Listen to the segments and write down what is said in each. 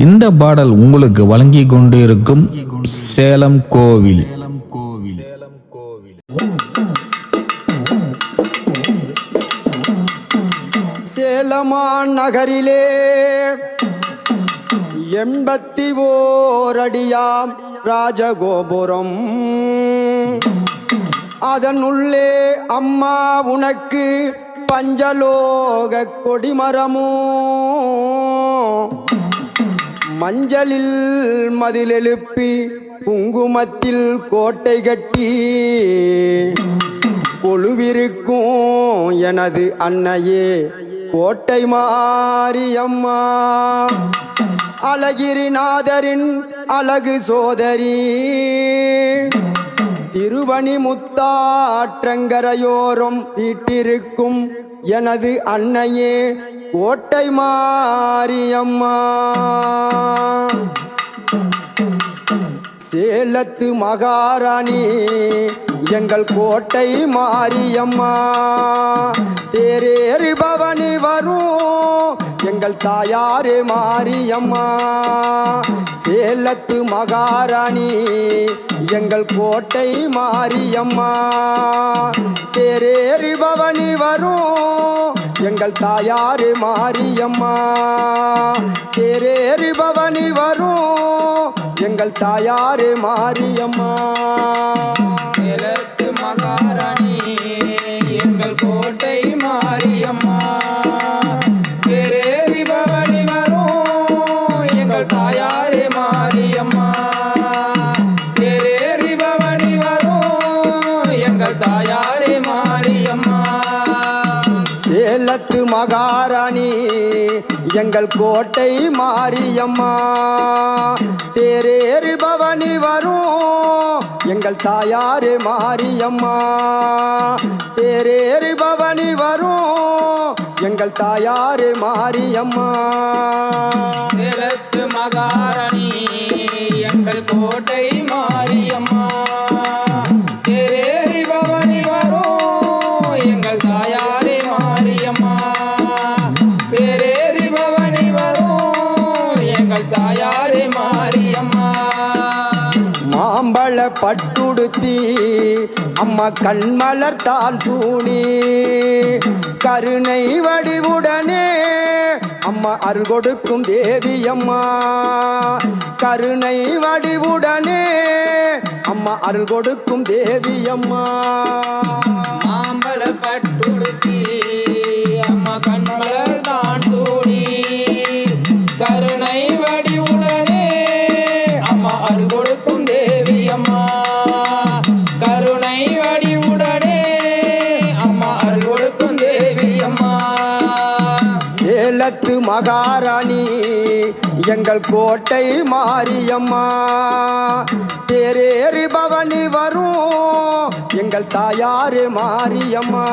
இந்த பாடல் உங்களுக்கு வழங்கி கொண்டு இருக்கும் சேலம் கோவில். சேலமான் நகரிலே 84 அடியாம் ராஜகோபுரம், அதனுள்ளே அம்மா உனக்கு பஞ்சலோக கொடிமரமோ, மஞ்சளில் மதில் எழுப்பி குங்குமத்தில் கோட்டை கட்டி கொலுவிருக்கும் எனது அன்னையே கோட்டை மாரியம்மா. அழகிரிநாதரின் அழகு சோதரி, திருவணி முத்தாற்றங்கரையோரம் வீட்டிருக்கும் எனது அன்னையே கோட்டை மாரியம்மா. சேலத்து மகாராணி எங்கள் கோட்டை மாரியம்மா, தேரேறி பவனி வரும் எங்கள் தாயாரே மாரியம்மா. சேலத்து மகாராணி எங்கள் கோட்டை மாரியம்மா, தேரேறி பவனி வரும் எங்கள் தாயாரே மாரியம்மா. தேரேறி பவனி வரும் எங்கள் தாயாரே மாரியம்மா. சேலத்து மகாராணி எங்கள் கோட்டை மாரியம்மா, தேரேறி பவனி வரும் எங்கள் தாயாரே மாரியம்மா. தேரேறி பவனி வரும் எங்கள் தாயாரே மாரியம்மா. சேலத்து மகாராணி எங்கள் கோட்டை மாரியம்மா, தேரேறி பவனி வரும் எங்கள் தாயாரே மாரியம்மா. தேரேறி பவனி வரும் எங்கள் தாயாரே மாரியம்மா. சேலத்து மகாராணி எங்கள் கோட்டை மாரியம்மா, தேரேறி பவனி வரும் எங்கள் தாயாரே மாரியம்மா. தேரேறி பவனி வரும் எங்கள் தாயாரே மாரியம்மா. மாம்பழ பட்டுடுத்தி அம்மா கண்மலர் தால் சூனி, கருணை வடிவுடனே அம்மா அருள் கொடுக்கும் தேவி அம்மா. கருணை வடிவுடனே அம்மா அருள் கொடுக்கும் தேவி அம்மா. மாம்பழ பட்டுடுத்தி அம்மா கண்மலர் தான் சூடி, கருணை வடிவுடனே அம்மா அருள் கொடுக்கும் தேவி அம்மா. கருணை வடிவுடனே அம்மா அருள் கொடுக்கும் தேவி அம்மா. சேலத்து மகாராணி எங்கள் கோட்டை மாரியம்மா, தேரேறி பவனி வரும் எங்கள் தாயாரே மாரியம்மா.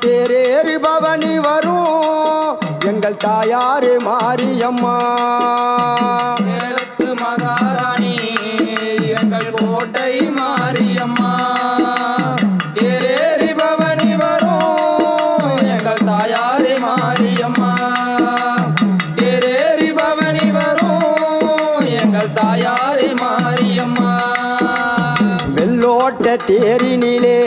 தேரேறி பவனி வரும் எங்கள் தாயாரே மாரியம்மா. சேலத்து மகாராணி எங்கள் கோட்டை மாரியம்மா, தேரேறி பவனி வரும் எங்கள் தாயாரே மாரியம்மா. தேரேறி பவனி வரும் எங்கள் தாயாரே மாரியம்மா. வெள்ளோட்ட தேரினிலே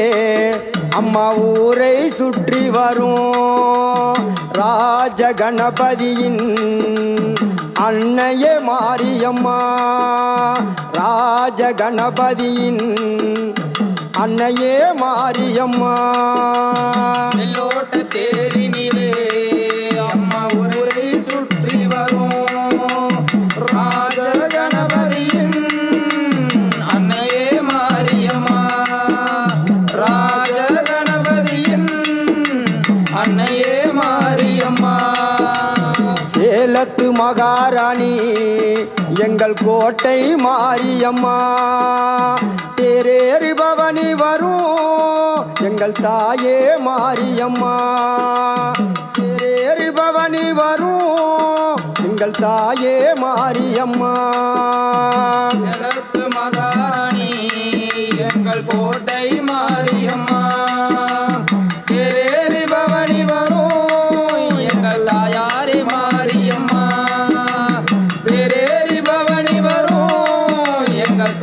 அம்மா ஊரை சுற்றி வரும் ராஜ கணபதியின் அன்னையே மாரியம்மா. ராஜ கணபதியின் அன்னையே மாரியம்மா. வெள்ளோட்ட தேரினிலே அம்மா ஊரை சுற்றி வரும் ராஜ கணபதியின் அன்னையே மாரியம்மா. ராஜ கணபதியின் அன்னையே மாரியம்மா. சேலத்து மகாராணி எங்கள் கோட்டை மாரியம்மா, தேரேறி பவனி வரும் எங்கள் தாயே மாரியம்மா. தேரேறி பவனி வரும் எங்கள் தாயே மாரியம்மா. சேலத்து மகாராணி எங்கள் கோட்டை மாரியம்மா, தேரேறி பவனி வரும் எங்கள் தாயாரே மாரியம்மா.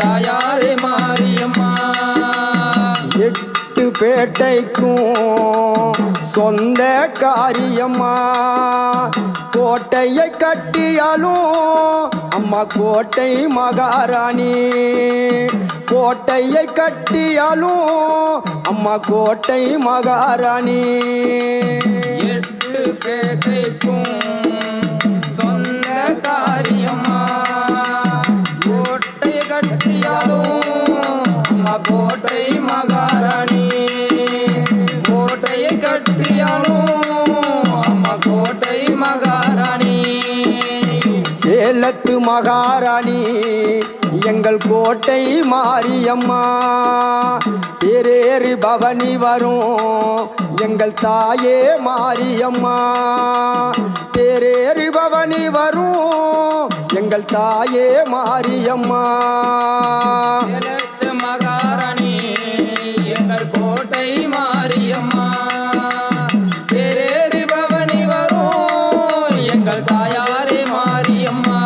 தாயாரே மாரியம்மா எட்டு பேட்டைக்கும் சொந்த காரியம்மா கோட்டையை கட்டியாலும் அம்மா கோட்டை மகாராணி கோட்டையை கட்டியாலும் அம்மா கோட்டை மகாராணி எட்டு பேட்டைக்கும் சொந்த காரியம்மா கோட்டை கட்டியாலும் அம்மா கோட்டை மகாராணி கோட்டையை கட்டியாலும் அம்மா கோட்டை மகாராணி சேலத்து மகாராணி எங்கள் கோட்டை மாரியம்மா தேரேறி பவனி வரும் எங்கள் தாயே மாரியம்மா தேரேறி பவனி வரும் எங்கள் தாயே மாரியம்மா சேலத்து மகாராணி எங்கள் கோட்டை மாரியம்மா தேரேறி பவனி வரும் எங்கள் தாயாரே மாரியம்மா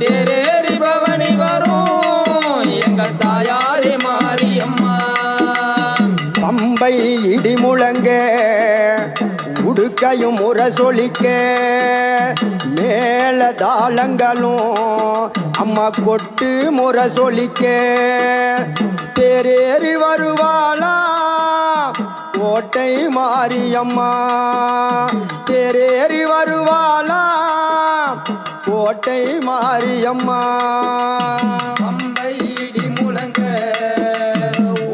தேரேறி பவனி வரும் எங்கள் தாயாரே மாரியம்மா பம்பை இடி முழங்க உடுக்கையும் முரசொலிக்க மேல தாளங்களும் அம்மா கொட்டு முரசொலிக்க தேரேறி வருவாளா கோட்டை மாரியம்மா தேரேறி வருவாளா கோட்டை மாரியம்மா பம்பை இடி முழங்க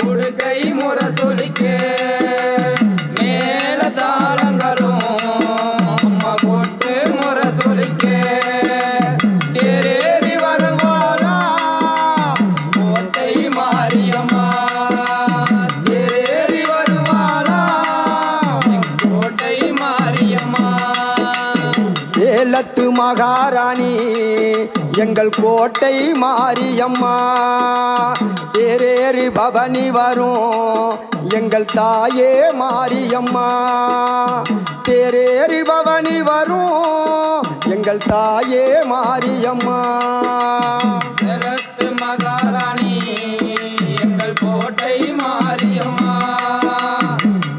உடுக்கை முரசொலிக்க மேல தாளங்களும் அம்மா கொட்டு முரசொலிக்க தேரேறி வருவாளா கோட்டை மாரியம்மா தேரேறி வருவாளா கோட்டை மாரியம்மா சேலத்து மகாராணி எங்கள் கோட்டை மாரியம்மா தேரேறி பவனி வரும் எங்கள் தாயே மாரியம்மா தேரேறி பவனி வரும் எங்கள் தாயே மாரியம்மா சேலத்து மகாராணி எங்கள் கோட்டை மாரியம்மா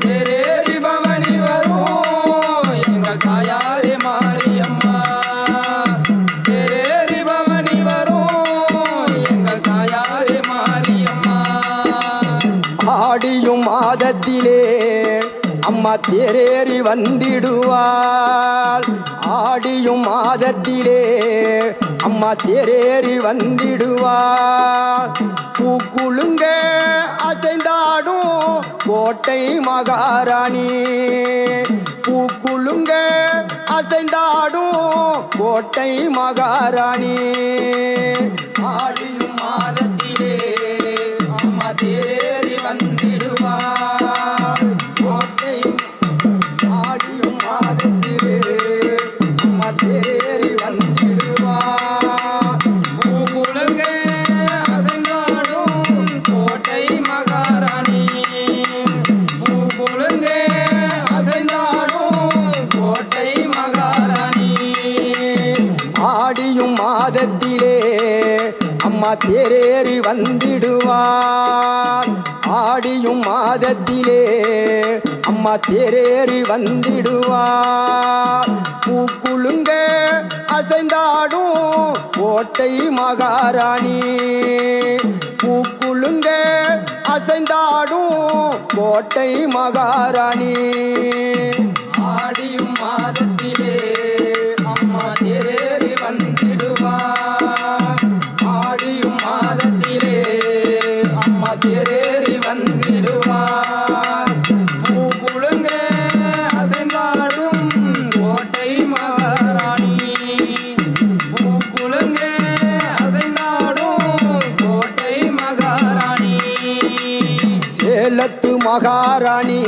தேரேறி பவனி வரும் எங்கள் தாயாரே மாரியம்மா தேரேறி பவனி வரும் எங்கள் தாயாரே மாரியம்மா ஆடியும் மாதத்திலே அம்மா தேரேறி வந்திடுவாள் ஆடியும் மாதத்திலே அம்மா தேரேறி வந்திடுவாள் பூக்குளுங்க அசைந்தாடும் கோட்டை மகாராணி பூக்குளுங்க அசைந்தாடும் கோட்டை மகாராணி ஆடியும் மாதத்திலே அம்மா தேரேறி வந்திடுவார் கோட்டை ஆடியும் மாதத்திலே அம்மா தேரேறி வந்திடுவாள் பூக்குலுங்க அசைந்தாடும் கோட்டை மகாராணி பூக்குலுங்க அசைந்தாடும் கோட்டை மகாராணி ஆடியும் மாதத்திலே அம்மா தேரேறி வந்திடுவாள் ஆடியும் மாதத்திலே அம்மா தேரேறி வந்திடுவாள் பூக்குளுங்க அசைந்தாடும் கோட்டை மகாராணி பூக்குளுங்க அசைந்தாடும் கோட்டை மகாராணி ஆடியும் மாதத்திலே அம்மா தேரேறி வந்திடுவார் ஆடியும் மாதத்திலே அம்மா தேரேறி வந்திடுவார் பூக்குலுங்க அசைந்தாடும் கோட்டை மகாராணி பூக்குலுங்க அசைந்தாடும் கோட்டை மகாராணி சேலத்து மகாராணி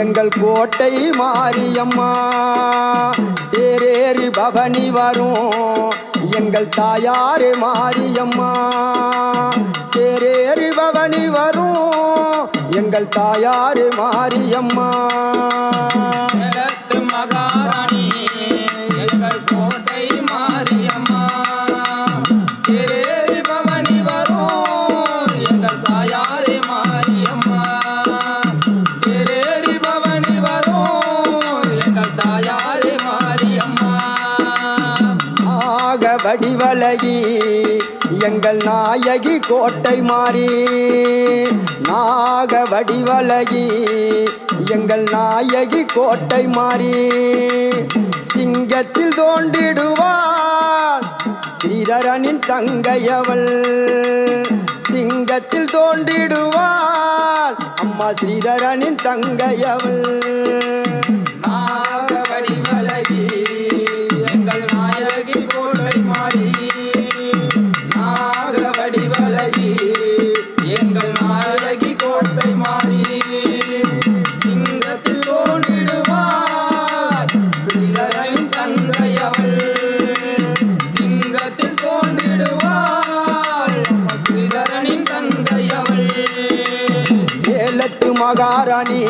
எங்கள் கோட்டை மாரியம்மா தேரேறி பவனி வரும் எங்கள் தாயாரே மாரியம்மா தேரேறி பவனி வரும் எங்கள் தாயாரே மாரியம்மா சேலத்து மகாராணி எங்கள் கோட்டை மாரியம்மா தேரேறி பவனி வடிவழகி எங்கள் நாயகி கோட்டை மாறி நாக வடிவழகி எங்கள் நாயகி கோட்டை மாறி சிங்கத்தில் தோன்றிடுவாள் ஸ்ரீதரனின் தங்கையவள் சிங்கத்தில் தோன்றிடுவாள் அம்மா ஸ்ரீதரனின் தங்கையவள் நாக வடிவழகி எங்கள் நாயகி கோட்டை மாறி நாக வடிவழகி எங்கள் நாயகி கோட்டை மாறி சிங்கத்தில் தோன்றிடுவார் ஸ்ரீதரனின் தங்கையவள் சிங்கத்தில் தோன்றிடுவாள் ஸ்ரீதரனின் தங்கையவள் சேலத்து மகாராணி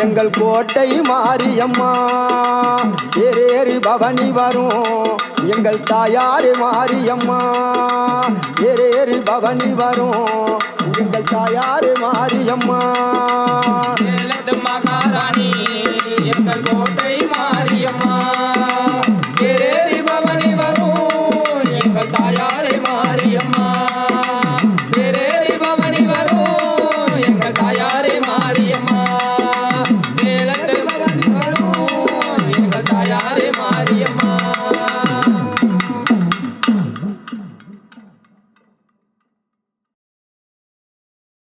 எங்கள் கோட்டை மாரியம்மா ஏறேறி பவனி வரும் எங்கள் தாயாரே மாரியம்மா ஏறேறி பவனி வரும் எங்கள் தாயாரே மாரியம்மா சேலத்து மகாராணி எங்கள் கோட்டை மாரியம்மா ஏறி பவனி வரும் எங்கள் தாயாரே மாரியம்மா ஏறி பவனி வரும் எங்கள் தாயாரே மாரியம்மா